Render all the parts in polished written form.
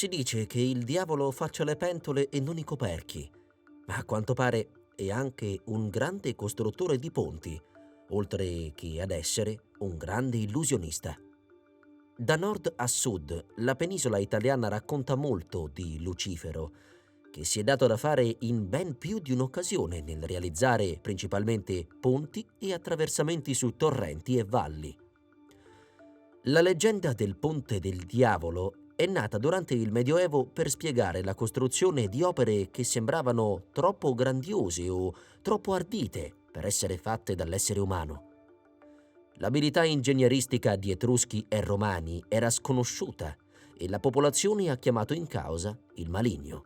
Si dice che il diavolo faccia le pentole e non i coperchi, ma a quanto pare è anche un grande costruttore di ponti, oltre che ad essere un grande illusionista. Da nord a sud, la penisola italiana racconta molto di Lucifero, che si è dato da fare in ben più di un'occasione nel realizzare principalmente ponti e attraversamenti su torrenti e valli. La leggenda del Ponte del Diavolo è nata durante il Medioevo per spiegare la costruzione di opere che sembravano troppo grandiose o troppo ardite per essere fatte dall'essere umano. L'abilità ingegneristica di Etruschi e Romani era sconosciuta e la popolazione ha chiamato in causa il maligno.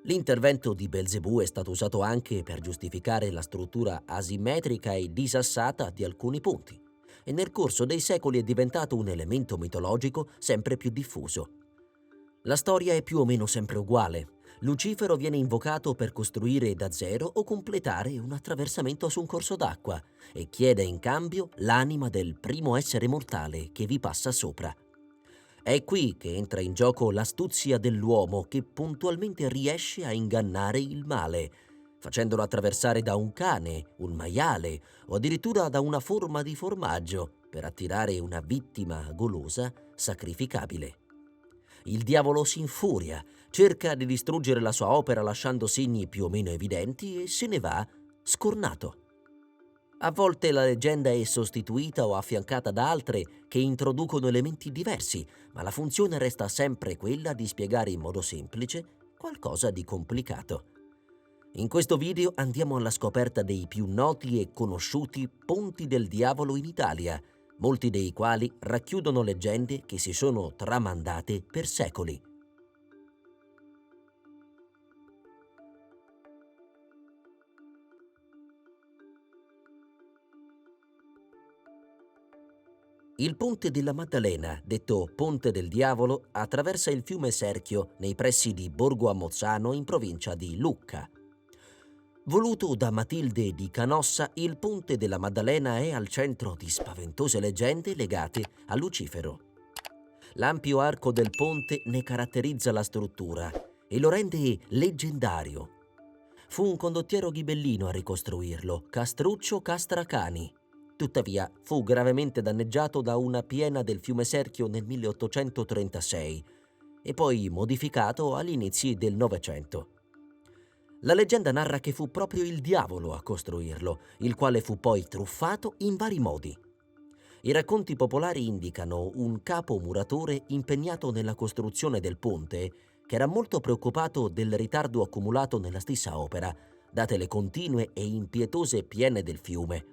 L'intervento di Belzebù è stato usato anche per giustificare la struttura asimmetrica e disassata di alcuni punti e nel corso dei secoli è diventato un elemento mitologico sempre più diffuso. La storia è più o meno sempre uguale. Lucifero viene invocato per costruire da zero o completare un attraversamento su un corso d'acqua e chiede in cambio l'anima del primo essere mortale che vi passa sopra. È qui che entra in gioco l'astuzia dell'uomo che puntualmente riesce a ingannare il male, facendolo attraversare da un cane, un maiale o addirittura da una forma di formaggio per attirare una vittima golosa sacrificabile. Il diavolo si infuria, cerca di distruggere la sua opera lasciando segni più o meno evidenti e se ne va scornato. A volte la leggenda è sostituita o affiancata da altre che introducono elementi diversi, ma la funzione resta sempre quella di spiegare in modo semplice qualcosa di complicato. In questo video andiamo alla scoperta dei più noti e conosciuti ponti del diavolo in Italia, molti dei quali racchiudono leggende che si sono tramandate per secoli. Il Ponte della Maddalena, detto Ponte del Diavolo, attraversa il fiume Serchio nei pressi di Borgo a Mozzano in provincia di Lucca. Voluto da Matilde di Canossa, il Ponte della Maddalena è al centro di spaventose leggende legate a Lucifero. L'ampio arco del ponte ne caratterizza la struttura e lo rende leggendario. Fu un condottiero ghibellino a ricostruirlo, Castruccio Castracani. Tuttavia fu gravemente danneggiato da una piena del fiume Serchio nel 1836 e poi modificato agli inizi del Novecento. La leggenda narra che fu proprio il diavolo a costruirlo, il quale fu poi truffato in vari modi. I racconti popolari indicano un capo muratore impegnato nella costruzione del ponte che era molto preoccupato del ritardo accumulato nella stessa opera, date le continue e impietose piene del fiume.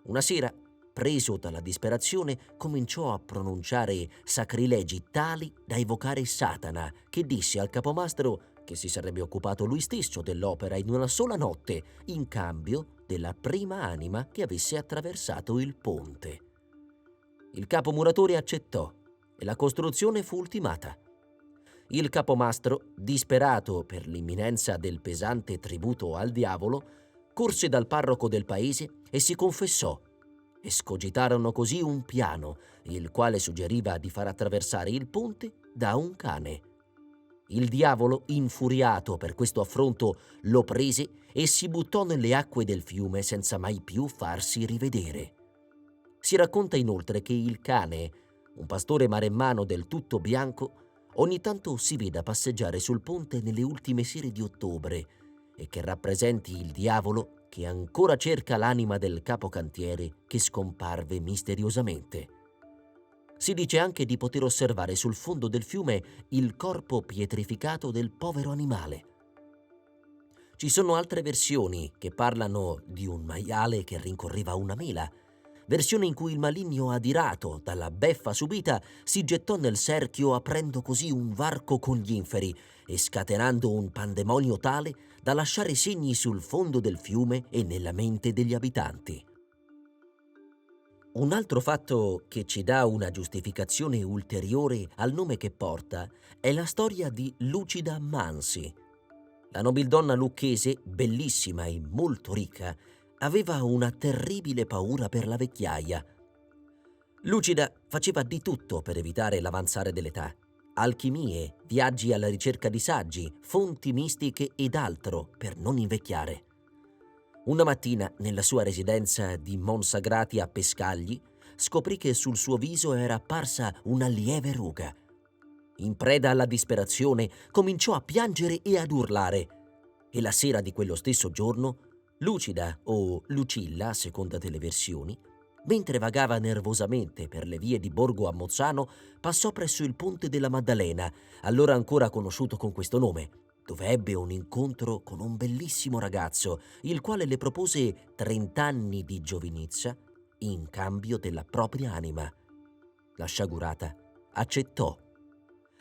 Una sera, preso dalla disperazione, cominciò a pronunciare sacrilegi tali da evocare Satana, che disse al capomastro che si sarebbe occupato lui stesso dell'opera in una sola notte, in cambio della prima anima che avesse attraversato il ponte. Il capomuratore accettò e la costruzione fu ultimata. Il capomastro, disperato per l'imminenza del pesante tributo al diavolo, corse dal parroco del paese e si confessò. Escogitarono così un piano, il quale suggeriva di far attraversare il ponte da un cane. Il diavolo, infuriato per questo affronto, lo prese e si buttò nelle acque del fiume senza mai più farsi rivedere. Si racconta inoltre che il cane, un pastore maremmano del tutto bianco, ogni tanto si veda passeggiare sul ponte nelle ultime sere di ottobre e che rappresenti il diavolo che ancora cerca l'anima del capocantiere che scomparve misteriosamente. Si dice anche di poter osservare sul fondo del fiume il corpo pietrificato del povero animale. Ci sono altre versioni che parlano di un maiale che rincorreva una mela, versione in cui il maligno adirato dalla beffa subita si gettò nel cerchio aprendo così un varco con gli inferi e scatenando un pandemonio tale da lasciare segni sul fondo del fiume e nella mente degli abitanti. Un altro fatto che ci dà una giustificazione ulteriore al nome che porta è la storia di Lucida Mansi. La nobildonna lucchese, bellissima e molto ricca, aveva una terribile paura per la vecchiaia. Lucida faceva di tutto per evitare l'avanzare dell'età. alchimie, viaggi alla ricerca di saggi, fonti mistiche ed altro per non invecchiare. Una mattina, nella sua residenza di Monsagrati a Pescagli, scoprì che sul suo viso era apparsa una lieve ruga. In preda alla disperazione, cominciò a piangere e ad urlare. E la sera di quello stesso giorno, Lucida o Lucilla, a seconda delle versioni, mentre vagava nervosamente per le vie di Borgo a Mozzano, passò presso il Ponte della Maddalena, allora ancora conosciuto con questo nome, dove ebbe un incontro con un bellissimo ragazzo, il quale le propose 30 anni di giovinezza in cambio della propria anima. La sciagurata accettò.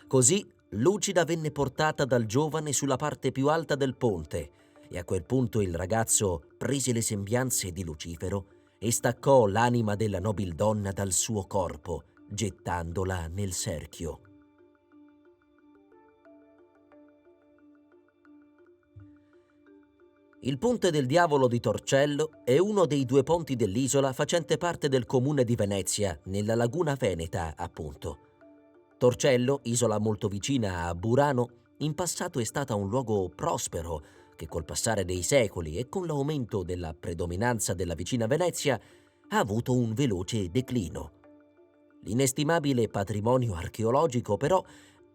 Così Lucida venne portata dal giovane sulla parte più alta del ponte e a quel punto il ragazzo prese le sembianze di Lucifero e staccò l'anima della nobildonna dal suo corpo, gettandola nel cerchio. Il Ponte del Diavolo di Torcello è uno dei 2 ponti dell'isola facente parte del comune di Venezia, nella laguna veneta, appunto. Torcello, isola molto vicina a Burano, in passato è stata un luogo prospero che col passare dei secoli e con l'aumento della predominanza della vicina Venezia ha avuto un veloce declino. L'inestimabile patrimonio archeologico, però,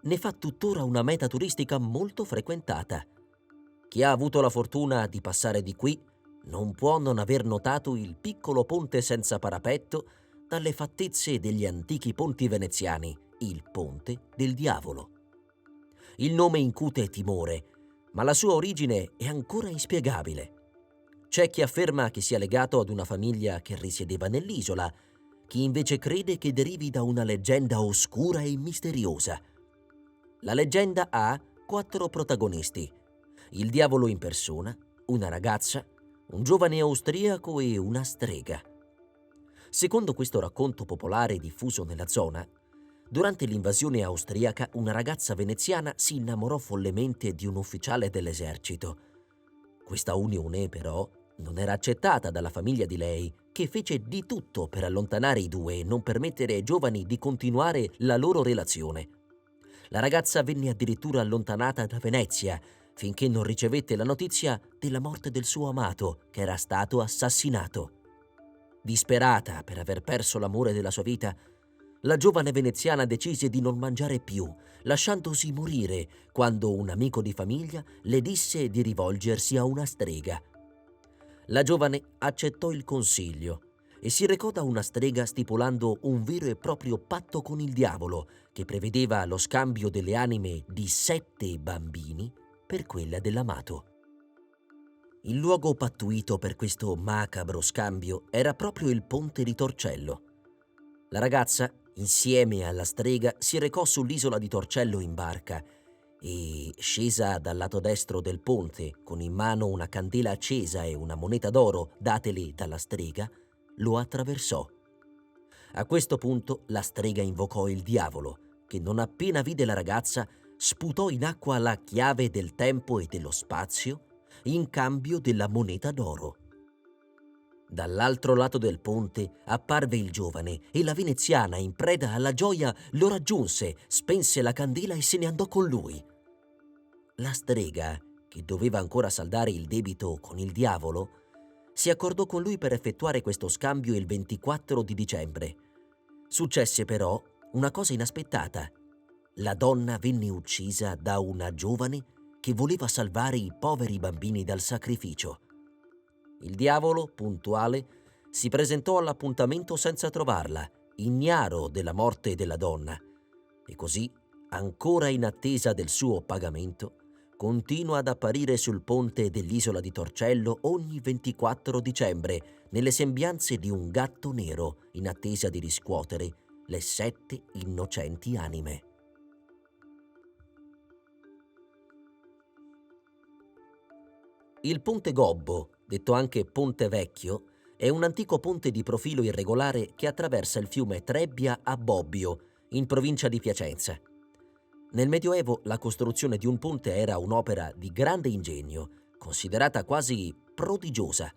ne fa tuttora una meta turistica molto frequentata. Chi ha avuto la fortuna di passare di qui non può non aver notato il piccolo ponte senza parapetto dalle fattezze degli antichi ponti veneziani, il Ponte del Diavolo. Il nome incute timore, ma la sua origine è ancora inspiegabile. C'è chi afferma che sia legato ad una famiglia che risiedeva nell'isola, chi invece crede che derivi da una leggenda oscura e misteriosa. La leggenda ha 4 protagonisti: il diavolo in persona, una ragazza, un giovane austriaco e una strega. Secondo questo racconto popolare diffuso nella zona, durante l'invasione austriaca una ragazza veneziana si innamorò follemente di un ufficiale dell'esercito. Questa unione, però, non era accettata dalla famiglia di lei, che fece di tutto per allontanare i due e non permettere ai giovani di continuare la loro relazione. La ragazza venne addirittura allontanata da Venezia, finché non ricevette la notizia della morte del suo amato, che era stato assassinato. Disperata per aver perso l'amore della sua vita, la giovane veneziana decise di non mangiare più, lasciandosi morire quando un amico di famiglia le disse di rivolgersi a una strega. La giovane accettò il consiglio e si recò da una strega stipulando un vero e proprio patto con il diavolo che prevedeva lo scambio delle anime di 7 bambini per quella dell'amato. Il luogo pattuito per questo macabro scambio era proprio il ponte di Torcello. La ragazza, insieme alla strega, si recò sull'isola di Torcello in barca e, scesa dal lato destro del ponte, con in mano una candela accesa e una moneta d'oro datele dalla strega, lo attraversò. A questo punto la strega invocò il diavolo, che non appena vide la ragazza sputò in acqua la chiave del tempo e dello spazio in cambio della moneta d'oro. Dall'altro lato del ponte apparve il giovane e la veneziana, in preda alla gioia, lo raggiunse, spense la candela e se ne andò con lui. La strega, che doveva ancora saldare il debito con il diavolo, si accordò con lui per effettuare questo scambio il 24 di dicembre. Successe però una cosa inaspettata. La donna venne uccisa da una giovane che voleva salvare i poveri bambini dal sacrificio. Il diavolo, puntuale, si presentò all'appuntamento senza trovarla, ignaro della morte della donna, e così, ancora in attesa del suo pagamento, continua ad apparire sul ponte dell'isola di Torcello ogni 24 dicembre nelle sembianze di un gatto nero in attesa di riscuotere le 7 innocenti anime. Il Ponte Gobbo, detto anche Ponte Vecchio, è un antico ponte di profilo irregolare che attraversa il fiume Trebbia a Bobbio, in provincia di Piacenza. Nel Medioevo la costruzione di un ponte era un'opera di grande ingegno, considerata quasi prodigiosa.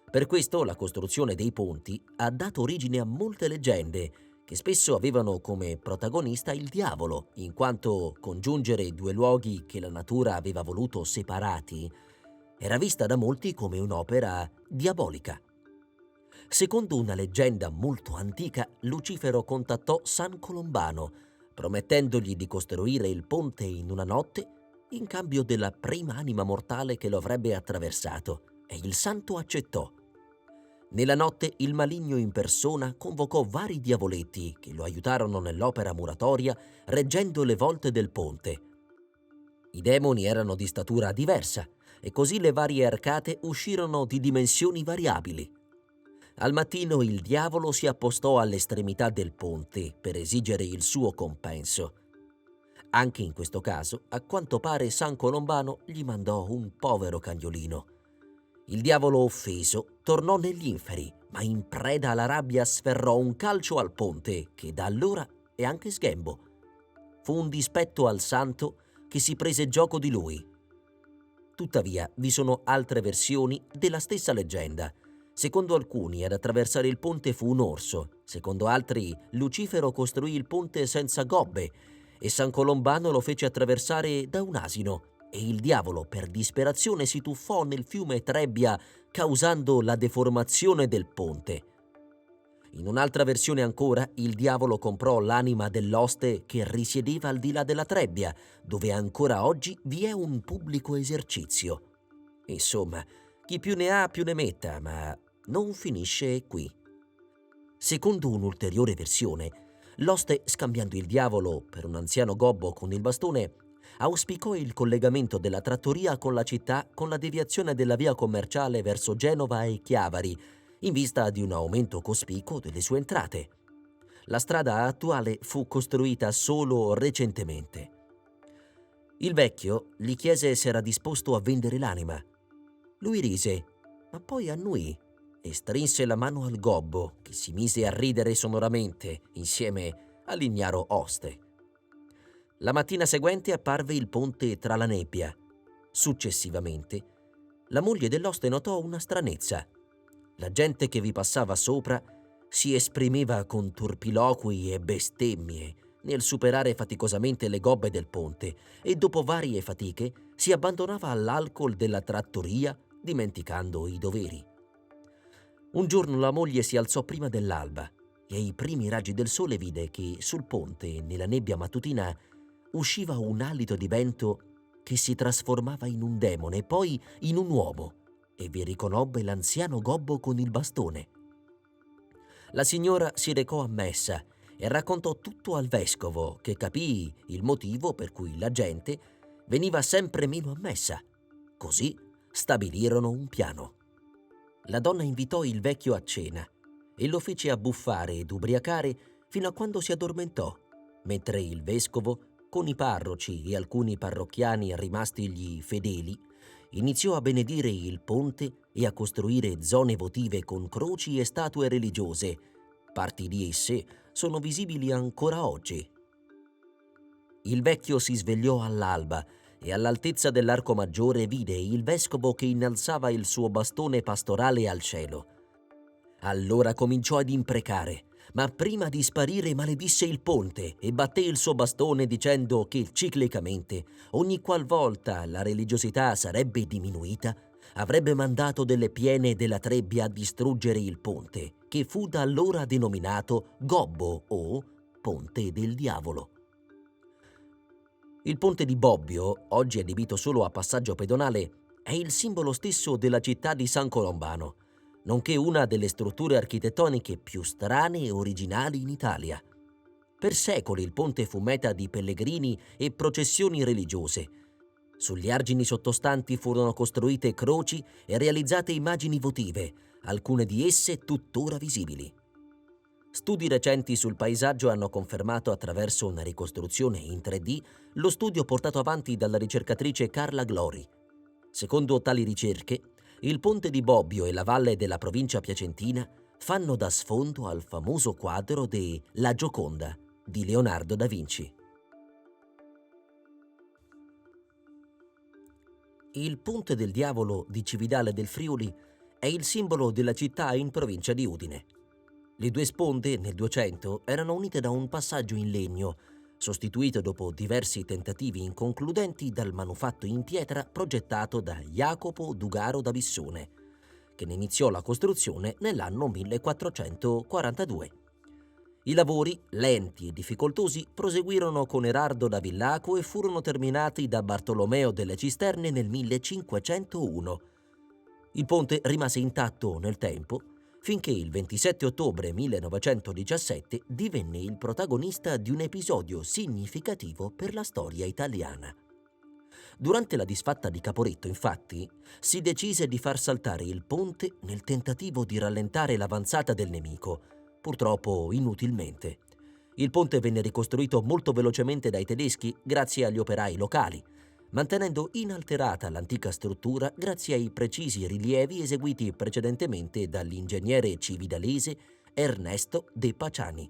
Per questo la costruzione dei ponti ha dato origine a molte leggende che spesso avevano come protagonista il diavolo, in quanto congiungere due luoghi che la natura aveva voluto separati era vista da molti come un'opera diabolica. Secondo una leggenda molto antica, Lucifero contattò San Colombano, promettendogli di costruire il ponte in una notte in cambio della prima anima mortale che lo avrebbe attraversato, e il santo accettò. Nella notte il maligno in persona convocò vari diavoletti che lo aiutarono nell'opera muratoria reggendo le volte del ponte. I demoni erano di statura diversa e così le varie arcate uscirono di dimensioni variabili. Al mattino il diavolo si appostò all'estremità del ponte per esigere il suo compenso. Anche in questo caso, a quanto pare, San Colombano gli mandò un povero cagnolino. Il diavolo offeso tornò negli inferi, ma in preda alla rabbia sferrò un calcio al ponte che da allora è anche sghembo. Fu un dispetto al santo che si prese gioco di lui. Tuttavia, vi sono altre versioni della stessa leggenda. Secondo alcuni, ad attraversare il ponte fu un orso, secondo altri, Lucifero costruì il ponte senza gobbe e San Colombano lo fece attraversare da un asino, e il diavolo, per disperazione, si tuffò nel fiume Trebbia, causando la deformazione del ponte. In un'altra versione ancora, il diavolo comprò l'anima dell'oste che risiedeva al di là della Trebbia, dove ancora oggi vi è un pubblico esercizio. Insomma, chi più ne ha più ne metta, ma non finisce qui. Secondo un'ulteriore versione, l'oste, scambiando il diavolo per un anziano gobbo con il bastone, auspicò il collegamento della trattoria con la città con la deviazione della via commerciale verso Genova e Chiavari, in vista di un aumento cospicuo delle sue entrate. La strada attuale fu costruita solo recentemente. Il vecchio gli chiese se era disposto a vendere l'anima. Lui rise, ma poi annui e strinse la mano al gobbo, che si mise a ridere sonoramente insieme all'ignaro oste. La mattina seguente apparve il ponte tra la nebbia. Successivamente, la moglie dell'oste notò una stranezza. La gente che vi passava sopra si esprimeva con turpiloqui e bestemmie nel superare faticosamente le gobbe del ponte e dopo varie fatiche si abbandonava all'alcol della trattoria dimenticando i doveri. Un giorno la moglie si alzò prima dell'alba e ai primi raggi del sole vide che sul ponte, nella nebbia mattutina, usciva un alito di vento che si trasformava in un demone e poi in un uomo, e vi riconobbe l'anziano gobbo con il bastone. La signora si recò a messa e raccontò tutto al vescovo, che capì il motivo per cui la gente veniva sempre meno a messa. Così stabilirono un piano. La donna invitò il vecchio a cena e lo fece abbuffare ed ubriacare fino a quando si addormentò, mentre il vescovo, con i parroci e alcuni parrocchiani rimastigli fedeli, iniziò a benedire il ponte e a costruire zone votive con croci e statue religiose. Parti di esse sono visibili ancora oggi. Il vecchio si svegliò all'alba e all'altezza dell'arco maggiore vide il vescovo che innalzava il suo bastone pastorale al cielo. Allora cominciò ad imprecare, ma prima di sparire maledisse il ponte e batté il suo bastone dicendo che ciclicamente, ogni qualvolta la religiosità sarebbe diminuita, avrebbe mandato delle piene della Trebbia a distruggere il ponte, che fu da allora denominato Gobbo o Ponte del Diavolo. Il ponte di Bobbio, oggi adibito solo a passaggio pedonale, è il simbolo stesso della città di San Colombano, nonché una delle strutture architettoniche più strane e originali in Italia. Per secoli il ponte fu meta di pellegrini e processioni religiose. Sugli argini sottostanti furono costruite croci e realizzate immagini votive, alcune di esse tuttora visibili. Studi recenti sul paesaggio hanno confermato attraverso una ricostruzione in 3D lo studio portato avanti dalla ricercatrice Carla Glori. Secondo tali ricerche, il ponte di Bobbio e la valle della provincia piacentina fanno da sfondo al famoso quadro de La Gioconda di Leonardo da Vinci. Il Ponte del Diavolo di Cividale del Friuli è il simbolo della città in provincia di Udine. Le due sponde nel 200 erano unite da un passaggio in legno, sostituito dopo diversi tentativi inconcludenti dal manufatto in pietra progettato da Jacopo Dugaro da Bissone, che ne iniziò la costruzione nell'anno 1442. I lavori, lenti e difficoltosi, proseguirono con Erardo da Villaco e furono terminati da Bartolomeo delle Cisterne nel 1501. Il ponte rimase intatto nel tempo finché il 27 ottobre 1917 divenne il protagonista di un episodio significativo per la storia italiana. Durante la disfatta di Caporetto, infatti, si decise di far saltare il ponte nel tentativo di rallentare l'avanzata del nemico, purtroppo inutilmente. Il ponte venne ricostruito molto velocemente dai tedeschi grazie agli operai locali, mantenendo inalterata l'antica struttura grazie ai precisi rilievi eseguiti precedentemente dall'ingegnere cividalese Ernesto De Paciani.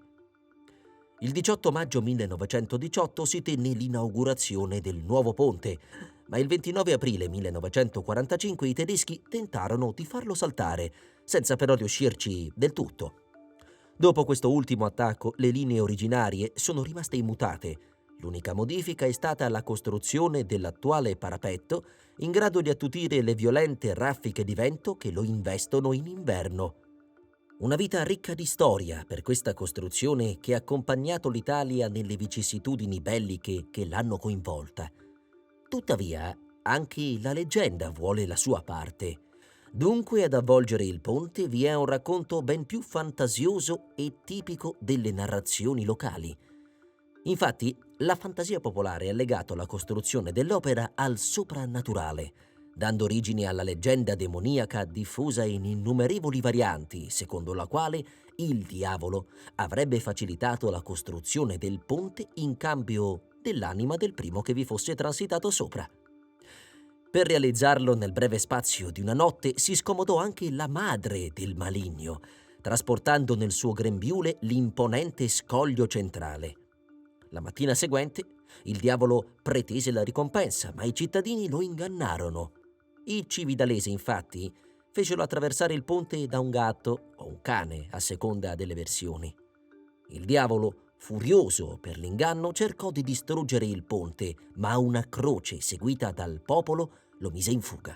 Il 18 maggio 1918 si tenne l'inaugurazione del nuovo ponte, ma il 29 aprile 1945 i tedeschi tentarono di farlo saltare, senza però riuscirci del tutto. Dopo questo ultimo attacco, le linee originarie sono rimaste immutate. L'unica modifica è stata la costruzione dell'attuale parapetto, in grado di attutire le violente raffiche di vento che lo investono in inverno. Una vita ricca di storia per questa costruzione che ha accompagnato l'Italia nelle vicissitudini belliche che l'hanno coinvolta. Tuttavia, anche la leggenda vuole la sua parte. Dunque, ad avvolgere il ponte vi è un racconto ben più fantasioso e tipico delle narrazioni locali. Infatti, la fantasia popolare ha legato la costruzione dell'opera al soprannaturale, dando origine alla leggenda demoniaca diffusa in innumerevoli varianti, secondo la quale il diavolo avrebbe facilitato la costruzione del ponte in cambio dell'anima del primo che vi fosse transitato sopra. Per realizzarlo nel breve spazio di una notte si scomodò anche la madre del maligno, trasportando nel suo grembiule l'imponente scoglio centrale. La mattina seguente il diavolo pretese la ricompensa, ma i cittadini lo ingannarono. I cividalesi, infatti, fecero attraversare il ponte da un gatto o un cane, a seconda delle versioni. Il diavolo, furioso per l'inganno, cercò di distruggere il ponte, ma una croce seguita dal popolo lo mise in fuga.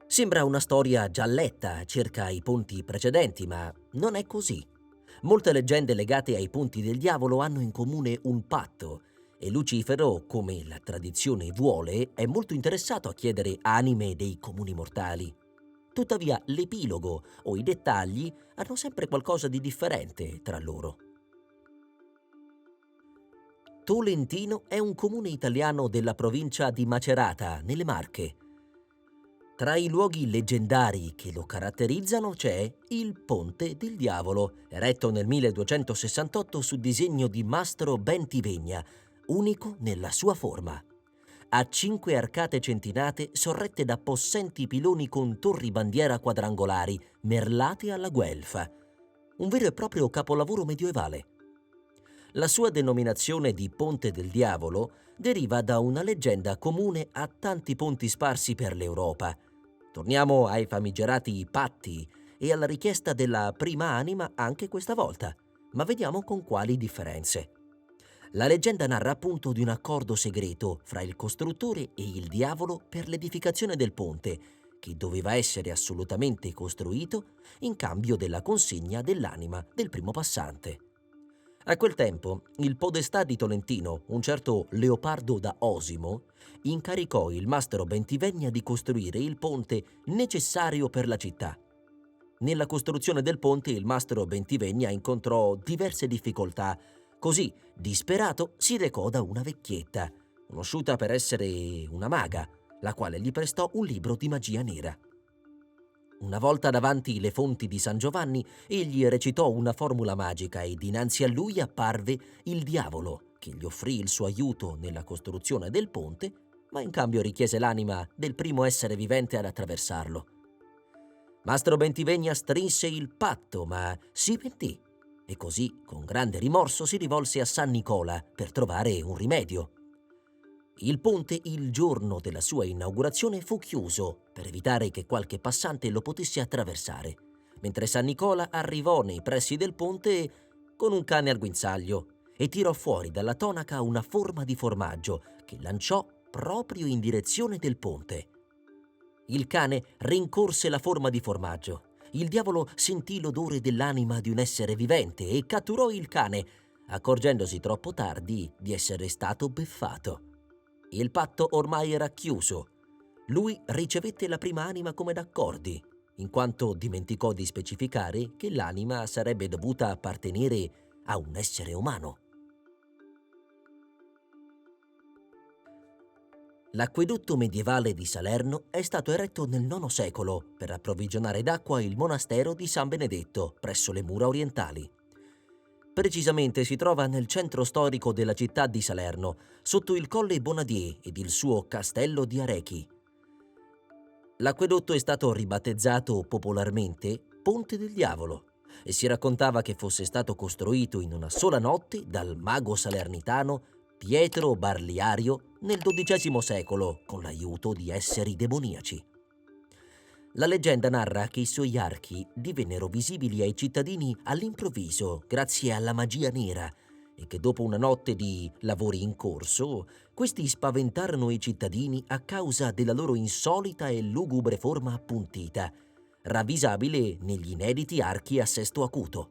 Sembra una storia già letta circa i ponti precedenti, ma non è così. Molte leggende legate ai ponti del diavolo hanno in comune un patto e Lucifero, come la tradizione vuole, è molto interessato a chiedere anime dei comuni mortali. Tuttavia l'epilogo o i dettagli hanno sempre qualcosa di differente tra loro. Tolentino è un comune italiano della provincia di Macerata, nelle Marche. Tra i luoghi leggendari che lo caratterizzano c'è il Ponte del Diavolo, eretto nel 1268 su disegno di Mastro Bentivegna, unico nella sua forma. Ha 5 arcate centinate sorrette da possenti piloni con torri bandiera quadrangolari, merlate alla guelfa. Un vero e proprio capolavoro medievale. La sua denominazione di Ponte del Diavolo deriva da una leggenda comune a tanti ponti sparsi per l'Europa. Torniamo ai famigerati patti e alla richiesta della prima anima anche questa volta, ma vediamo con quali differenze. La leggenda narra appunto di un accordo segreto fra il costruttore e il diavolo per l'edificazione del ponte, che doveva essere assolutamente costruito in cambio della consegna dell'anima del primo passante. A quel tempo, il podestà di Tolentino, un certo Leopardo da Osimo, incaricò il mastro Bentivegna di costruire il ponte necessario per la città. Nella costruzione del ponte il mastro Bentivegna incontrò diverse difficoltà, così, disperato, si recò da una vecchietta, conosciuta per essere una maga, la quale gli prestò un libro di magia nera. Una volta davanti le fonti di San Giovanni, egli recitò una formula magica e dinanzi a lui apparve il diavolo, che gli offrì il suo aiuto nella costruzione del ponte, ma in cambio richiese l'anima del primo essere vivente ad attraversarlo. Mastro Bentivegna strinse il patto, ma si pentì, e così, con grande rimorso, si rivolse a San Nicola per trovare un rimedio. Il ponte, il giorno della sua inaugurazione, fu chiuso per evitare che qualche passante lo potesse attraversare. mentre San Nicola arrivò nei pressi del ponte con un cane al guinzaglio e tirò fuori dalla tonaca una forma di formaggio che lanciò proprio in direzione del ponte. Il cane rincorse la forma di formaggio. Il diavolo sentì l'odore dell'anima di un essere vivente e catturò il cane, accorgendosi troppo tardi di essere stato beffato. Il patto ormai era chiuso. Lui ricevette la prima anima come d'accordi, in quanto dimenticò di specificare che l'anima sarebbe dovuta appartenere a un essere umano. L'acquedotto medievale di Salerno è stato eretto nel IX secolo per approvvigionare d'acqua il monastero di San Benedetto presso le mura orientali. Precisamente si trova nel centro storico della città di Salerno, sotto il Colle Bonadier ed il suo Castello di Arechi. L'acquedotto è stato ribattezzato popolarmente Ponte del Diavolo e si raccontava che fosse stato costruito in una sola notte dal mago salernitano Pietro Barliario nel XII secolo con l'aiuto di esseri demoniaci. La leggenda narra che i suoi archi divennero visibili ai cittadini all'improvviso grazie alla magia nera e che dopo una notte di lavori in corso, questi spaventarono i cittadini a causa della loro insolita e lugubre forma appuntita, ravvisabile negli inediti archi a sesto acuto.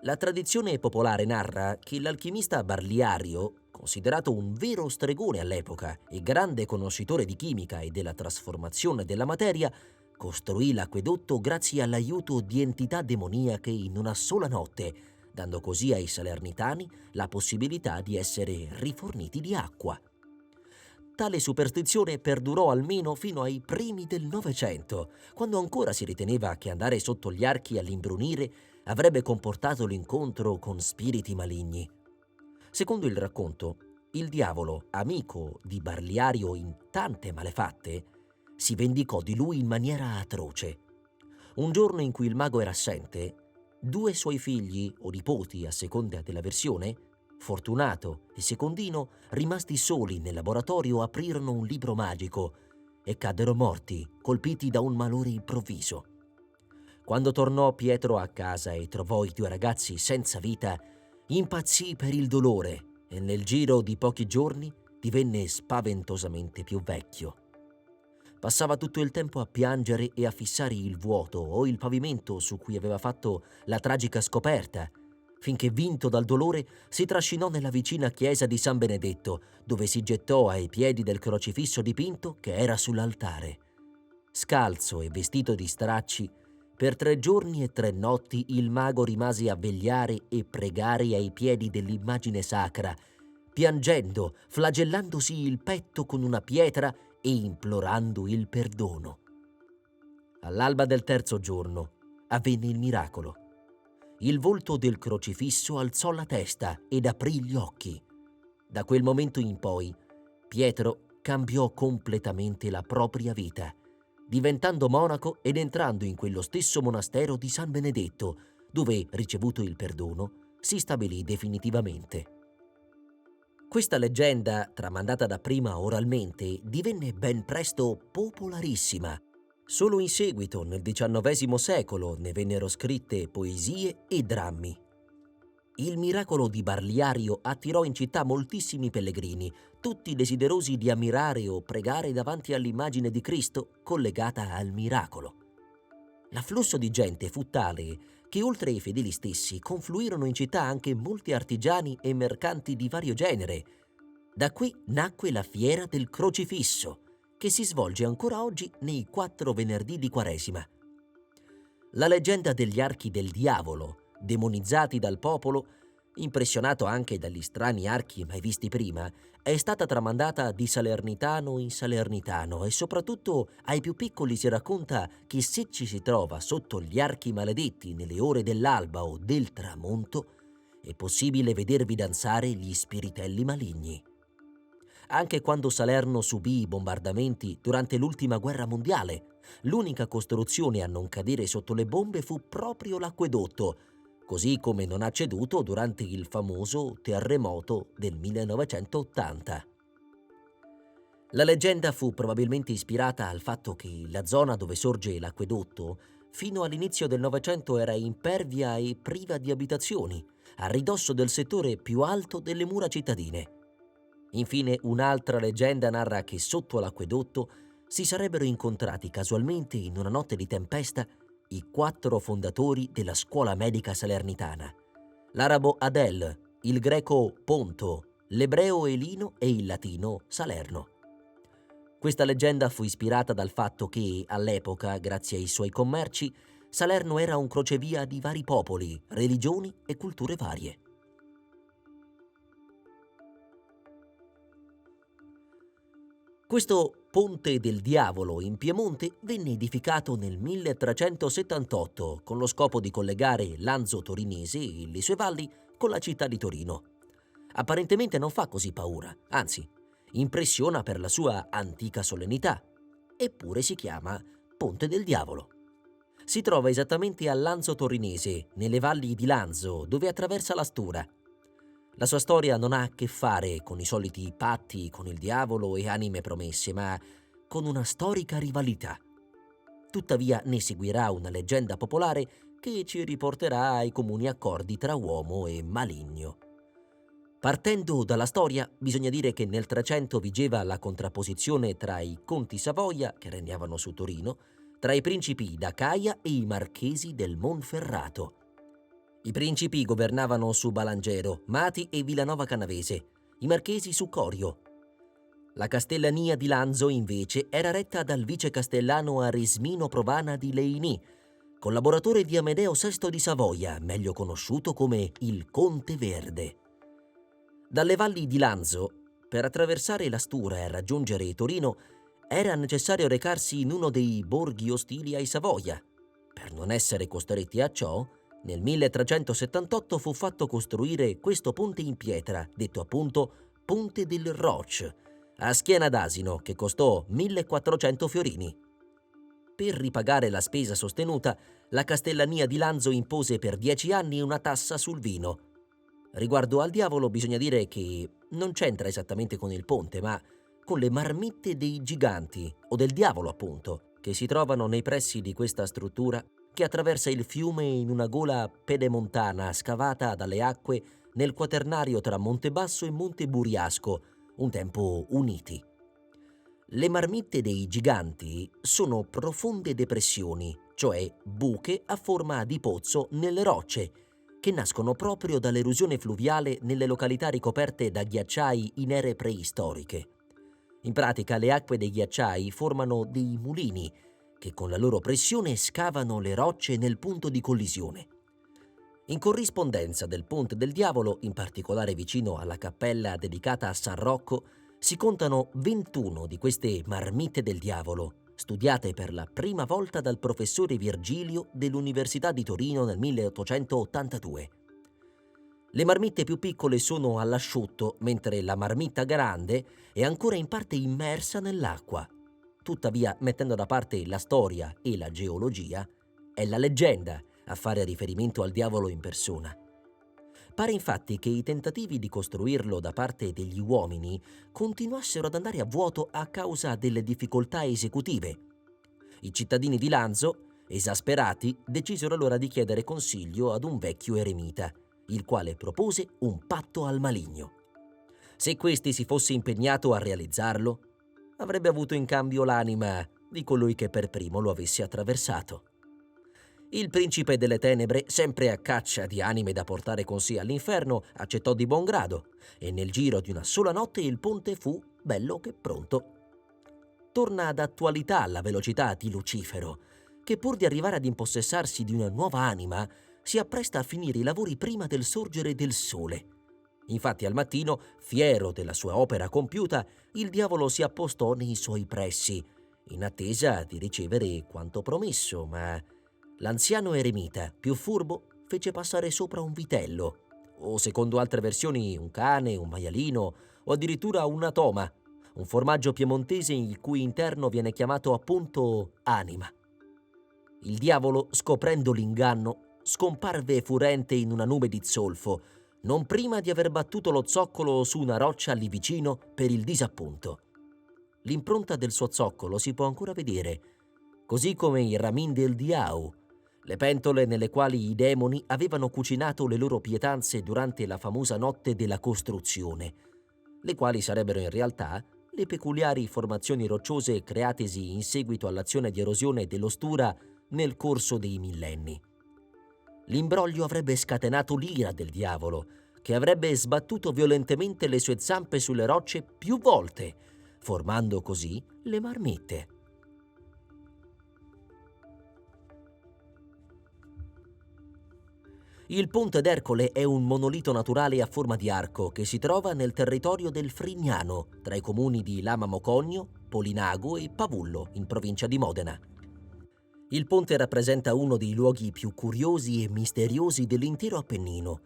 La tradizione popolare narra che l'alchimista Barliario, considerato un vero stregone all'epoca e grande conoscitore di chimica e della trasformazione della materia, costruì l'acquedotto grazie all'aiuto di entità demoniache in una sola notte, dando così ai salernitani la possibilità di essere riforniti di acqua. Tale superstizione perdurò almeno fino ai primi del Novecento, quando ancora si riteneva che andare sotto gli archi all'imbrunire avrebbe comportato l'incontro con spiriti maligni. Secondo il racconto, il diavolo, amico di Barliario in tante malefatte, si vendicò di lui in maniera atroce. Un giorno in cui il mago era assente, due suoi figli o nipoti, a seconda della versione, Fortunato e Secondino, rimasti soli nel laboratorio, aprirono un libro magico e caddero morti, colpiti da un malore improvviso. Quando tornò Pietro a casa e trovò i due ragazzi senza vita, impazzì per il dolore e nel giro di pochi giorni divenne spaventosamente più vecchio. Passava tutto il tempo a piangere e a fissare il vuoto o il pavimento su cui aveva fatto la tragica scoperta, finché, vinto dal dolore, si trascinò nella vicina chiesa di San Benedetto, dove si gettò ai piedi del crocifisso dipinto che era sull'altare. Scalzo e vestito di stracci, per 3 giorni e 3 notti il mago rimase a vegliare e pregare ai piedi dell'immagine sacra, piangendo, flagellandosi il petto con una pietra e implorando il perdono. All'alba del 3° giorno avvenne il miracolo. Il volto del crocifisso alzò la testa ed aprì gli occhi. Da quel momento in poi, Pietro cambiò completamente la propria vita, diventando monaco ed entrando in quello stesso monastero di San Benedetto, dove, ricevuto il perdono, si stabilì definitivamente. Questa leggenda, tramandata dapprima oralmente, divenne ben presto popolarissima. Solo in seguito, nel XIX secolo, ne vennero scritte poesie e drammi. Il miracolo di Barliario attirò in città moltissimi pellegrini, tutti desiderosi di ammirare o pregare davanti all'immagine di Cristo collegata al miracolo. L'afflusso di gente fu tale che oltre ai fedeli stessi confluirono in città anche molti artigiani e mercanti di vario genere. Da qui nacque la Fiera del Crocifisso, che si svolge ancora oggi nei 4 venerdì di Quaresima. La leggenda degli archi del diavolo, demonizzati dal popolo, impressionato anche dagli strani archi mai visti prima, è stata tramandata di salernitano in salernitano e soprattutto ai più piccoli si racconta che se ci si trova sotto gli archi maledetti nelle ore dell'alba o del tramonto, è possibile vedervi danzare gli spiritelli maligni. Anche quando Salerno subì i bombardamenti durante l'ultima guerra mondiale, l'unica costruzione a non cadere sotto le bombe fu proprio l'acquedotto, così come non ha ceduto durante il famoso terremoto del 1980. La leggenda fu probabilmente ispirata al fatto che la zona dove sorge l'acquedotto fino all'inizio del Novecento era impervia e priva di abitazioni, a ridosso del settore più alto delle mura cittadine. Infine, un'altra leggenda narra che sotto l'acquedotto si sarebbero incontrati casualmente in una notte di tempesta i 4 fondatori della scuola medica salernitana: l'arabo Adel, il greco Ponto, l'ebreo Elino e il latino Salerno. Questa leggenda fu ispirata dal fatto che, all'epoca, grazie ai suoi commerci, Salerno era un crocevia di vari popoli, religioni e culture varie. Questo Ponte del Diavolo in Piemonte venne edificato nel 1378 con lo scopo di collegare l'Anzo torinese e le sue valli con la città di Torino. Apparentemente non fa così paura, anzi, impressiona per la sua antica solennità, eppure si chiama Ponte del Diavolo. Si trova esattamente a Lanzo Torinese, nelle valli di Lanzo, dove attraversa la Stura. La sua storia non ha a che fare con i soliti patti con il diavolo e anime promesse, ma con una storica rivalità. Tuttavia ne seguirà una leggenda popolare che ci riporterà ai comuni accordi tra uomo e maligno. Partendo dalla storia, bisogna dire che nel 300 vigeva la contrapposizione tra i conti Savoia, che regnavano su Torino, tra i principi d'Acaia e i marchesi del Monferrato. I principi governavano su Balangero, Mati e Villanova Canavese, i marchesi su Corio. La castellania di Lanzo, invece, era retta dal vice castellano Aresmino Provana di Leini, collaboratore di Amedeo VI di Savoia, meglio conosciuto come il Conte Verde. Dalle valli di Lanzo, per attraversare la Stura e raggiungere Torino, era necessario recarsi in uno dei borghi ostili ai Savoia. Per non essere costretti a ciò, nel 1378 fu fatto costruire questo ponte in pietra, detto appunto Ponte del Roch, a schiena d'asino, che costò 1400 fiorini. Per ripagare la spesa sostenuta, la castellania di Lanzo impose per 10 anni una tassa sul vino. Riguardo al diavolo bisogna dire che non c'entra esattamente con il ponte, ma con le marmitte dei giganti, o del diavolo appunto, che si trovano nei pressi di questa struttura che attraversa il fiume in una gola pedemontana scavata dalle acque nel quaternario tra Montebasso e Monte Buriasco, un tempo uniti. Le marmitte dei giganti sono profonde depressioni, cioè buche a forma di pozzo nelle rocce, che nascono proprio dall'erosione fluviale nelle località ricoperte da ghiacciai in ere preistoriche. In pratica, le acque dei ghiacciai formano dei mulini che con la loro pressione scavano le rocce nel punto di collisione. In corrispondenza del Ponte del Diavolo, in particolare vicino alla cappella dedicata a San Rocco, si contano 21 di queste marmitte del diavolo, studiate per la prima volta dal professore Virgilio dell'Università di Torino nel 1882. Le marmitte più piccole sono all'asciutto, mentre la marmitta grande è ancora in parte immersa nell'acqua. Tuttavia, mettendo da parte la storia e la geologia, è la leggenda a fare riferimento al diavolo in persona. Pare infatti che i tentativi di costruirlo da parte degli uomini continuassero ad andare a vuoto a causa delle difficoltà esecutive. I cittadini di Lanzo, esasperati, decisero allora di chiedere consiglio ad un vecchio eremita, il quale propose un patto al maligno. Se questi si fosse impegnato a realizzarlo, avrebbe avuto in cambio l'anima di colui che per primo lo avesse attraversato. Il principe delle tenebre, sempre a caccia di anime da portare con sé all'inferno, accettò di buon grado, e nel giro di una sola notte il ponte fu bello che pronto. Torna ad attualità la velocità di Lucifero, che pur di arrivare ad impossessarsi di una nuova anima, si appresta a finire i lavori prima del sorgere del sole. Infatti al mattino, fiero della sua opera compiuta, il diavolo si appostò nei suoi pressi, in attesa di ricevere quanto promesso, ma l'anziano eremita, più furbo, fece passare sopra un vitello, o secondo altre versioni un cane, un maialino, o addirittura una toma, un formaggio piemontese il cui interno viene chiamato appunto anima. Il diavolo, scoprendo l'inganno, scomparve furente in una nube di zolfo, non prima di aver battuto lo zoccolo su una roccia lì vicino per il disappunto. L'impronta del suo zoccolo si può ancora vedere, così come i ramin del Diau, le pentole nelle quali i demoni avevano cucinato le loro pietanze durante la famosa notte della costruzione, le quali sarebbero in realtà le peculiari formazioni rocciose createsi in seguito all'azione di erosione dello Stura nel corso dei millenni. L'imbroglio avrebbe scatenato l'ira del diavolo, che avrebbe sbattuto violentemente le sue zampe sulle rocce più volte, formando così le marmitte. Il Ponte d'Ercole è un monolito naturale a forma di arco che si trova nel territorio del Frignano, tra i comuni di Lama Mocogno, Polinago e Pavullo, in provincia di Modena. Il ponte rappresenta uno dei luoghi più curiosi e misteriosi dell'intero Appennino,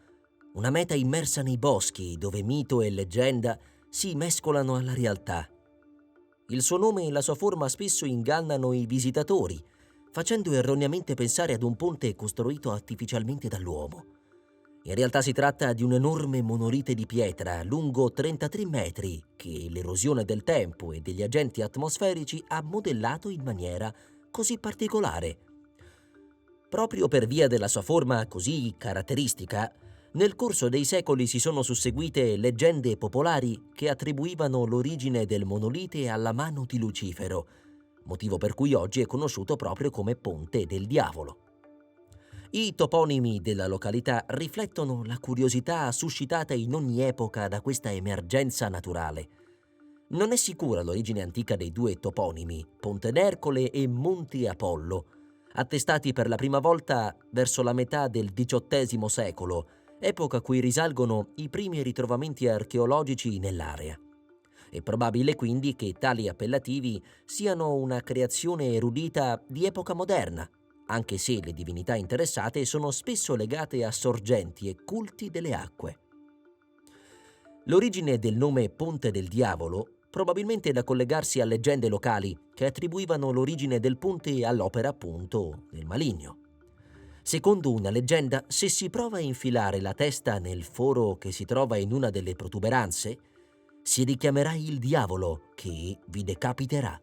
una meta immersa nei boschi dove mito e leggenda si mescolano alla realtà. Il suo nome e la sua forma spesso ingannano i visitatori, facendo erroneamente pensare ad un ponte costruito artificialmente dall'uomo. In realtà si tratta di un enorme monolite di pietra lungo 33 metri che l'erosione del tempo e degli agenti atmosferici ha modellato in maniera così particolare. Proprio per via della sua forma così caratteristica, nel corso dei secoli si sono susseguite leggende popolari che attribuivano l'origine del monolite alla mano di Lucifero, motivo per cui oggi è conosciuto proprio come Ponte del Diavolo. I toponimi della località riflettono la curiosità suscitata in ogni epoca da questa emergenza naturale. Non è sicura l'origine antica dei due toponimi, Ponte d'Ercole e Monte Apollo, attestati per la prima volta verso la metà del XVIII secolo, epoca a cui risalgono i primi ritrovamenti archeologici nell'area. È probabile quindi che tali appellativi siano una creazione erudita di epoca moderna, anche se le divinità interessate sono spesso legate a sorgenti e culti delle acque. L'origine del nome Ponte del Diavolo probabilmente è da collegarsi a leggende locali che attribuivano l'origine del ponte all'opera, appunto, del maligno. Secondo una leggenda, se si prova a infilare la testa nel foro che si trova in una delle protuberanze, si richiamerà il diavolo che vi decapiterà.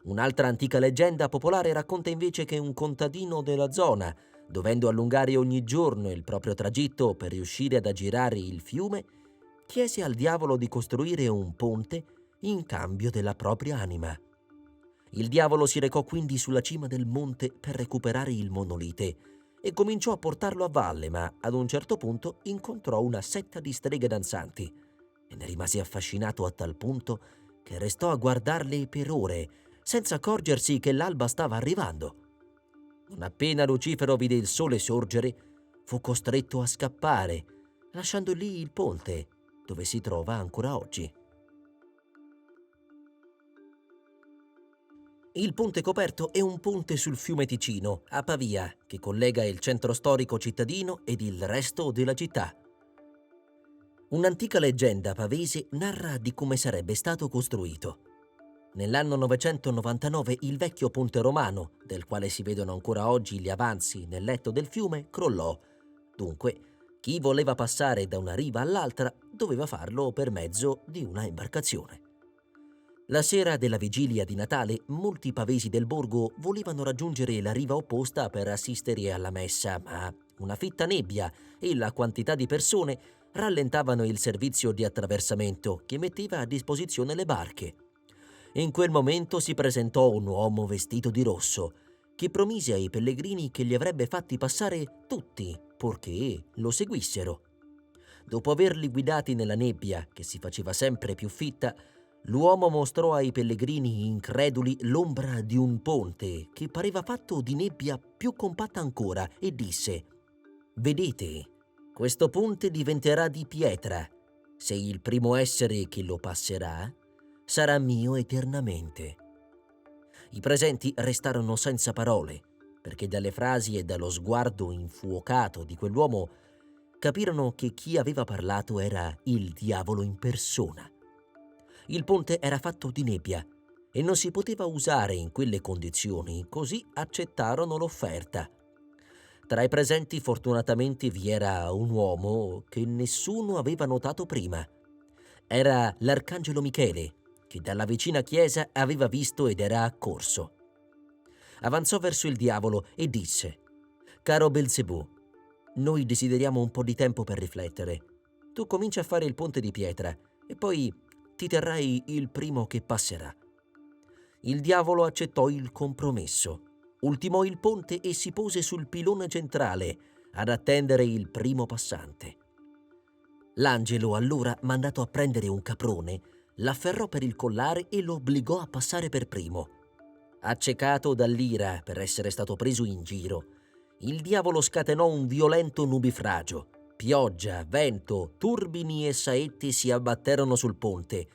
Un'altra antica leggenda popolare racconta invece che un contadino della zona, dovendo allungare ogni giorno il proprio tragitto per riuscire ad aggirare il fiume, chiese al diavolo di costruire un ponte in cambio della propria anima. Il diavolo si recò quindi sulla cima del monte per recuperare il monolite e cominciò a portarlo a valle, ma ad un certo punto incontrò una setta di streghe danzanti e ne rimase affascinato a tal punto che restò a guardarle per ore, senza accorgersi che l'alba stava arrivando. Non appena Lucifero vide il sole sorgere, fu costretto a scappare, lasciando lì il ponte, dove si trova ancora oggi. Il Ponte Coperto è un ponte sul fiume Ticino, a Pavia, che collega il centro storico cittadino ed il resto della città. Un'antica leggenda pavese narra di come sarebbe stato costruito. Nell'anno 999 il vecchio ponte romano, del quale si vedono ancora oggi gli avanzi nel letto del fiume, crollò. Dunque, chi voleva passare da una riva all'altra doveva farlo per mezzo di una imbarcazione. La sera della vigilia di Natale, molti pavesi del borgo volevano raggiungere la riva opposta per assistere alla messa, ma una fitta nebbia e la quantità di persone rallentavano il servizio di attraversamento che metteva a disposizione le barche. In quel momento si presentò un uomo vestito di rosso, che promise ai pellegrini che li avrebbe fatti passare tutti, purché lo seguissero. Dopo averli guidati nella nebbia, che si faceva sempre più fitta, l'uomo mostrò ai pellegrini increduli l'ombra di un ponte che pareva fatto di nebbia più compatta ancora e disse: «Vedete, questo ponte diventerà di pietra. Se il primo essere che lo passerà sarà mio eternamente». I presenti restarono senza parole, perché dalle frasi e dallo sguardo infuocato di quell'uomo capirono che chi aveva parlato era il diavolo in persona. Il ponte era fatto di nebbia e non si poteva usare in quelle condizioni, così accettarono l'offerta. Tra i presenti fortunatamente vi era un uomo che nessuno aveva notato prima. Era l'arcangelo Michele, che dalla vicina chiesa aveva visto ed era accorso. avanzò verso il diavolo e disse: «Caro Belzebù, noi desideriamo un po' di tempo per riflettere. Tu comincia a fare il ponte di pietra e poi ti terrai il primo che passerà». Il diavolo accettò il compromesso, ultimò il ponte e si pose sul pilone centrale ad attendere il primo passante. L'angelo, allora mandato a prendere un caprone, l'afferrò per il collare e lo obbligò a passare per primo. Accecato dall'ira per essere stato preso in giro, il diavolo scatenò un violento nubifragio. Pioggia, vento, turbini e saetti si abbatterono sul ponte,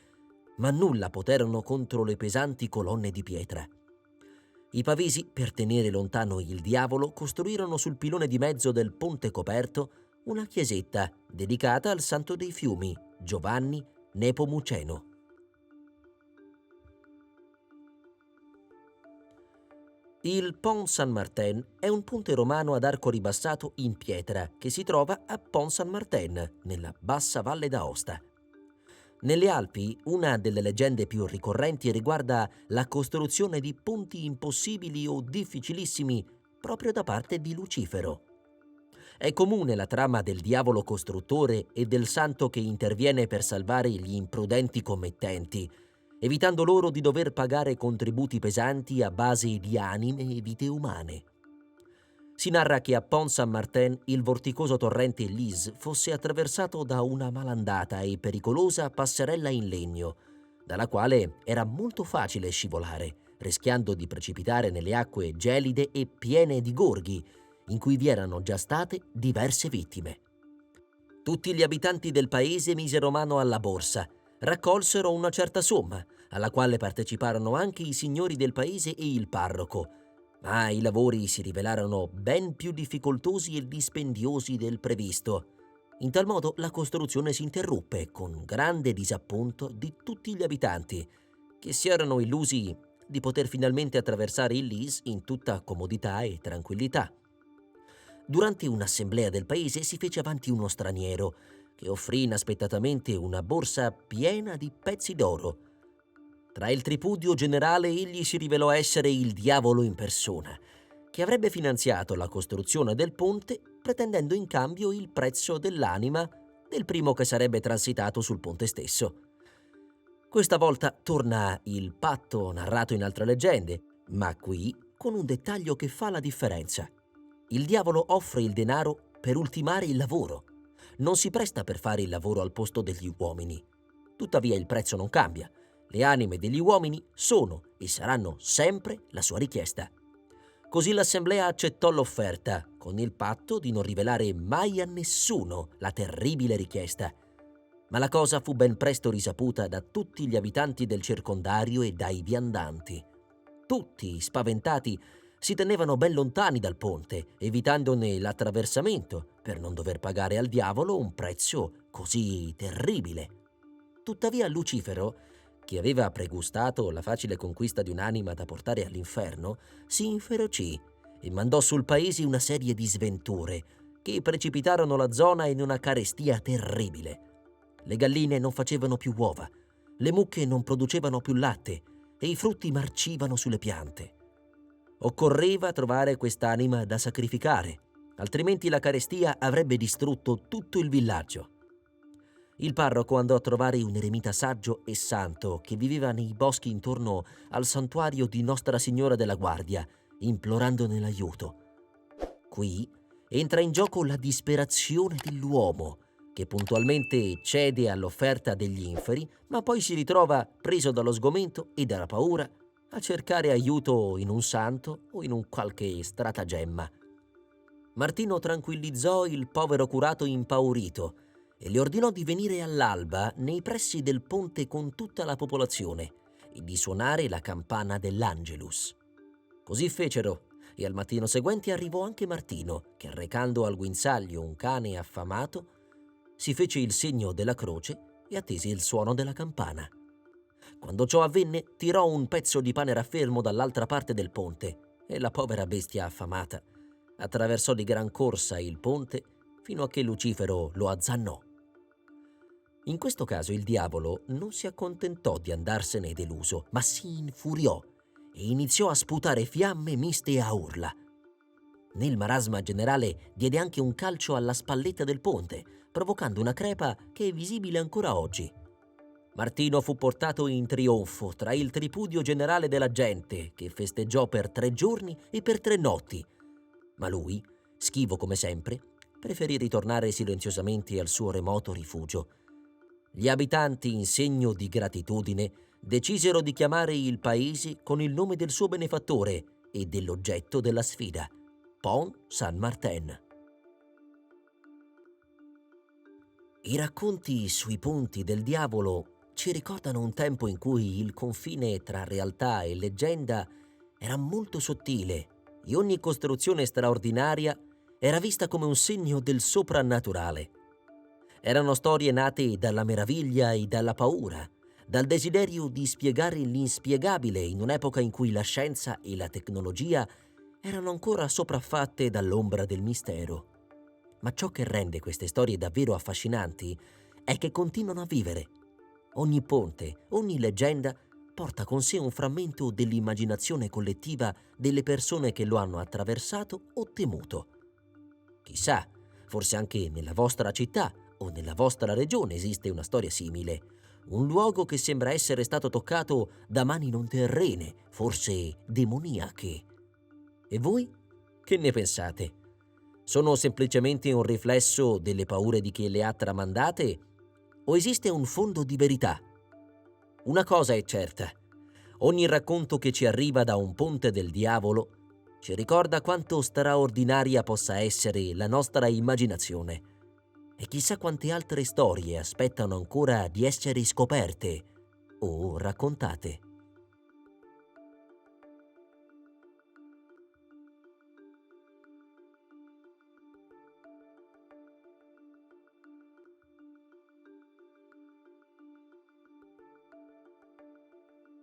ma nulla poterono contro le pesanti colonne di pietra. I pavesi, per tenere lontano il diavolo, costruirono sul pilone di mezzo del ponte coperto una chiesetta dedicata al santo dei fiumi, Giovanni Nepomuceno. Il Pont Saint-Martin è un ponte romano ad arco ribassato in pietra che si trova a Pont Saint-Martin, nella bassa Valle d'Aosta. Nelle Alpi, una delle leggende più ricorrenti riguarda la costruzione di ponti impossibili o difficilissimi proprio da parte di Lucifero. È comune la trama del diavolo costruttore e del santo che interviene per salvare gli imprudenti commettenti, evitando loro di dover pagare contributi pesanti a base di anime e vite umane. Si narra che a Pont Saint-Martin il vorticoso torrente Lys fosse attraversato da una malandata e pericolosa passerella in legno, dalla quale era molto facile scivolare, rischiando di precipitare nelle acque gelide e piene di gorghi, in cui vi erano già state diverse vittime. Tutti gli abitanti del paese misero mano alla borsa, raccolsero una certa somma, alla quale parteciparono anche i signori del paese e il parroco, ma i lavori si rivelarono ben più difficoltosi e dispendiosi del previsto. In tal modo la costruzione si interruppe, con grande disappunto di tutti gli abitanti, che si erano illusi di poter finalmente attraversare il Lys in tutta comodità e tranquillità. Durante un'assemblea del paese si fece avanti uno straniero, che offrì inaspettatamente una borsa piena di pezzi d'oro. Tra il tripudio generale egli si rivelò essere il diavolo in persona, che avrebbe finanziato la costruzione del ponte pretendendo in cambio il prezzo dell'anima del primo che sarebbe transitato sul ponte stesso. Questa volta torna il patto narrato in altre leggende, ma qui con un dettaglio che fa la differenza. Il diavolo offre il denaro per ultimare il lavoro. Non si presta per fare il lavoro al posto degli uomini. Tuttavia il prezzo non cambia. Le anime degli uomini sono e saranno sempre la sua richiesta. Così l'assemblea accettò l'offerta, con il patto di non rivelare mai a nessuno la terribile richiesta. Ma la cosa fu ben presto risaputa da tutti gli abitanti del circondario e dai viandanti. Tutti, spaventati, si tenevano ben lontani dal ponte, evitandone l'attraversamento per non dover pagare al diavolo un prezzo così terribile. Tuttavia Lucifero, che aveva pregustato la facile conquista di un'anima da portare all'inferno, si inferocì e mandò sul paese una serie di sventure che precipitarono la zona in una carestia terribile. Le galline non facevano più uova, le mucche non producevano più latte e i frutti marcivano sulle piante. Occorreva trovare quest'anima da sacrificare, altrimenti la carestia avrebbe distrutto tutto il villaggio. Il parroco andò a trovare un eremita saggio e santo che viveva nei boschi intorno al santuario di Nostra Signora della Guardia, implorandone l'aiuto. Qui entra in gioco la disperazione dell'uomo, che puntualmente cede all'offerta degli inferi, ma poi si ritrova preso dallo sgomento e dalla paura a cercare aiuto in un santo o in un qualche stratagemma. Martino tranquillizzò il povero curato impaurito e gli ordinò di venire all'alba nei pressi del ponte con tutta la popolazione e di suonare la campana dell'Angelus. Così fecero, e al mattino seguente arrivò anche Martino, che recando al guinzaglio un cane affamato, si fece il segno della croce e attese il suono della campana. Quando ciò avvenne, tirò un pezzo di pane raffermo dall'altra parte del ponte e la povera bestia affamata attraversò di gran corsa il ponte fino a che Lucifero lo azzannò. In questo caso il diavolo non si accontentò di andarsene deluso, ma si infuriò e iniziò a sputare fiamme miste a urla. Nel marasma generale diede anche un calcio alla spalletta del ponte, provocando una crepa che è visibile ancora oggi. Martino fu portato in trionfo tra il tripudio generale della gente, che festeggiò per 3 giorni e per 3 notti. Ma lui, schivo come sempre, preferì ritornare silenziosamente al suo remoto rifugio. Gli abitanti, in segno di gratitudine, decisero di chiamare il paese con il nome del suo benefattore e dell'oggetto della sfida, Pont Saint-Martin. I racconti sui ponti del diavolo ci ricordano un tempo in cui il confine tra realtà e leggenda era molto sottile e ogni costruzione straordinaria era vista come un segno del soprannaturale. Erano storie nate dalla meraviglia e dalla paura, dal desiderio di spiegare l'inspiegabile in un'epoca in cui la scienza e la tecnologia erano ancora sopraffatte dall'ombra del mistero. Ma ciò che rende queste storie davvero affascinanti è che continuano a vivere. Ogni ponte, ogni leggenda porta con sé un frammento dell'immaginazione collettiva delle persone che lo hanno attraversato o temuto. Chissà, forse anche nella vostra città o nella vostra regione esiste una storia simile, un luogo che sembra essere stato toccato da mani non terrene, forse demoniache. E voi? Che ne pensate? Sono semplicemente un riflesso delle paure di chi le ha tramandate? O esiste un fondo di verità? Una cosa è certa: ogni racconto che ci arriva da un ponte del diavolo ci ricorda quanto straordinaria possa essere la nostra immaginazione. E chissà quante altre storie aspettano ancora di essere scoperte o raccontate.